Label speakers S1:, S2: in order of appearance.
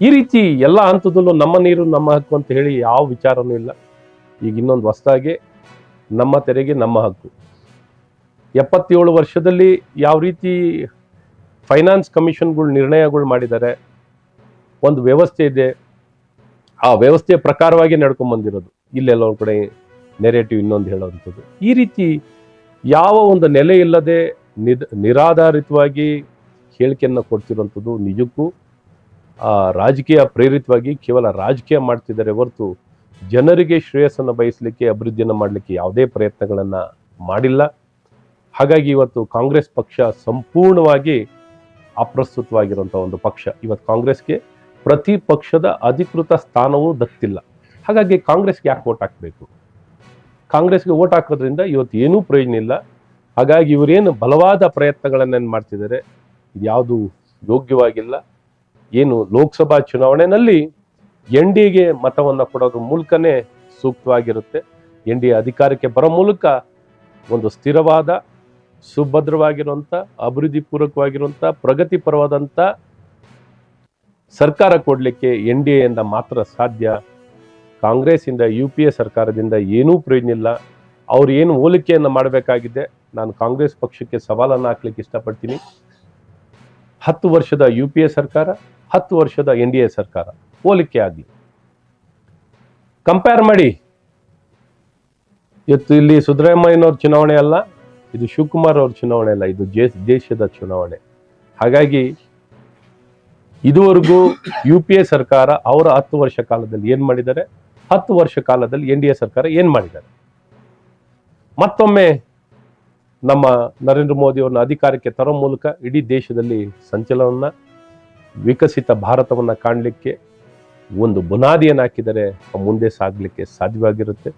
S1: ಈ ರೀತಿ ಎಲ್ಲ ಹಂತದಲ್ಲೂ ನಮ್ಮ ನೀರು ನಮ್ಮ ಹಕ್ಕು ಅಂತ ಹೇಳಿ ಯಾವ ವಿಚಾರನೂ ಇಲ್ಲ. ಈಗ ಇನ್ನೊಂದು ಹೊಸದಾಗಿ ನಮ್ಮ ತೆರಿಗೆ ನಮ್ಮ ಹಕ್ಕು. 77 ವರ್ಷದಲ್ಲಿ ಯಾವ ರೀತಿ ಫೈನಾನ್ಸ್ ಕಮಿಷನ್ಗಳು ನಿರ್ಣಯಗಳು ಮಾಡಿದ್ದಾರೆ, ಒಂದು ವ್ಯವಸ್ಥೆ ಇದೆ, ಆ ವ್ಯವಸ್ಥೆಯ ಪ್ರಕಾರವಾಗಿ ನಡ್ಕೊಂಡ್ ಬಂದಿರೋದು. ಇಲ್ಲೆಲ್ಲ ಒಂದು ಕಡೆ ನೆರೇಟಿವ್ ಇನ್ನೊಂದು ಹೇಳೋವಂಥದ್ದು. ಈ ರೀತಿ ಯಾವ ಒಂದು ನೆಲೆ ಇಲ್ಲದೆ ನಿರಾಧಾರಿತವಾಗಿ ಹೇಳಿಕೆಯನ್ನು ಕೊಡ್ತಿರುವಂಥದ್ದು ನಿಜಕ್ಕೂ ರಾಜಕೀಯ ಪ್ರೇರಿತವಾಗಿ ಕೇವಲ ರಾಜಕೀಯ ಮಾಡ್ತಿದ್ದಾರೆ ಹೊರತು ಜನರಿಗೆ ಶ್ರೇಯಸ್ಸನ್ನು ಬಯಸಲಿಕ್ಕೆ, ಅಭಿವೃದ್ಧಿಯನ್ನು ಮಾಡಲಿಕ್ಕೆ ಯಾವುದೇ ಪ್ರಯತ್ನಗಳನ್ನು ಮಾಡಿಲ್ಲ. ಹಾಗಾಗಿ ಇವತ್ತು ಕಾಂಗ್ರೆಸ್ ಪಕ್ಷ ಸಂಪೂರ್ಣವಾಗಿ ಅಪ್ರಸ್ತುತವಾಗಿರುವಂಥ ಒಂದು ಪಕ್ಷ. ಇವತ್ತು ಕಾಂಗ್ರೆಸ್ಗೆ ಪ್ರತಿ ಪಕ್ಷದ ಅಧಿಕೃತ ಸ್ಥಾನವೂ ದಕ್ತಿಲ್ಲ. ಹಾಗಾಗಿ ಕಾಂಗ್ರೆಸ್ಗೆ ಯಾಕೆ ವೋಟ್ ಹಾಕಬೇಕು? ಕಾಂಗ್ರೆಸ್ಗೆ ವೋಟ್ ಹಾಕೋದ್ರಿಂದ ಇವತ್ತು ಏನೂ ಪ್ರಯೋಜನ ಇಲ್ಲ. ಹಾಗಾಗಿ ಇವರೇನು ಬಲವಾದ ಪ್ರಯತ್ನಗಳನ್ನೇನು ಮಾಡ್ತಿದ್ದಾರೆ, ಇದು ಯಾವುದು ಯೋಗ್ಯವಾಗಿಲ್ಲ. ಏನು ಲೋಕಸಭಾ ಚುನಾವಣೆಯಲ್ಲಿ NDAಗೆ ಮತವನ್ನು ಕೊಡೋದ್ರ ಮೂಲಕನೇ ಸೂಕ್ತವಾಗಿರುತ್ತೆ. NDA ಅಧಿಕಾರಕ್ಕೆ ಬರೋ ಮೂಲಕ ಒಂದು ಸ್ಥಿರವಾದ, ಸುಭದ್ರವಾಗಿರುವಂಥ, ಅಭಿವೃದ್ಧಿ ಪೂರ್ವಕವಾಗಿರುವಂಥ, ಪ್ರಗತಿಪರವಾದಂಥ ಸರ್ಕಾರ ಕೊಡಲಿಕ್ಕೆ NDAಯಿಂದ ಮಾತ್ರ ಸಾಧ್ಯ. ಕಾಂಗ್ರೆಸ್ಸಿಂದ UPA ಸರ್ಕಾರದಿಂದ ಏನೂ ಪ್ರಯೋಜನ ಇಲ್ಲ. ಅವ್ರು ಏನು ಹೋಲಿಕೆಯನ್ನು ಮಾಡಬೇಕಾಗಿದೆ, ನಾನು ಕಾಂಗ್ರೆಸ್ ಪಕ್ಷಕ್ಕೆ ಸವಾಲನ್ನು ಹಾಕ್ಲಿಕ್ಕೆ ಇಷ್ಟಪಡ್ತೀನಿ. 10 ವರ್ಷದ UPA ಸರ್ಕಾರ, 10 ವರ್ಷದ NDA ಸರ್ಕಾರ ಹೋಲಿಕೆ ಆಗಲಿ, ಕಂಪೇರ್ ಮಾಡಿ. ಇವತ್ತು ಇಲ್ಲಿ ಸಿದ್ದರಾಮಯ್ಯನವ್ರ ಚುನಾವಣೆ ಅಲ್ಲ, ಇದು ಶಿವಕುಮಾರ್ ಅವ್ರ ಚುನಾವಣೆ ಅಲ್ಲ, ಇದು ದೇಶದ ಚುನಾವಣೆ. ಹಾಗಾಗಿ ಇದುವರೆಗೂ UPA ಸರ್ಕಾರ ಅವರ 10 ವರ್ಷ ಕಾಲದಲ್ಲಿ ಏನ್ ಮಾಡಿದ್ದಾರೆ, 10 ವರ್ಷ ಕಾಲದಲ್ಲಿ NDA ಸರ್ಕಾರ ಏನ್ ಮಾಡಿದ್ದಾರೆ. ಮತ್ತೊಮ್ಮೆ ನಮ್ಮ ನರೇಂದ್ರ ಮೋದಿ ಅವ್ರನ್ನ ಅಧಿಕಾರಕ್ಕೆ ತರೋ ಮೂಲಕ ಇಡೀ ದೇಶದಲ್ಲಿ ಸಂಚಲನವನ್ನ, ವಿಕಸಿತ ಭಾರತವನ್ನ ಕಾಣಲಿಕ್ಕೆ ಒಂದು ಬುನಾದಿಯನ್ನು ಹಾಕಿದರೆ ಮುಂದೆ ಸಾಗಲಿಕ್ಕೆ ಸಾಧ್ಯವಾಗಿರುತ್ತೆ.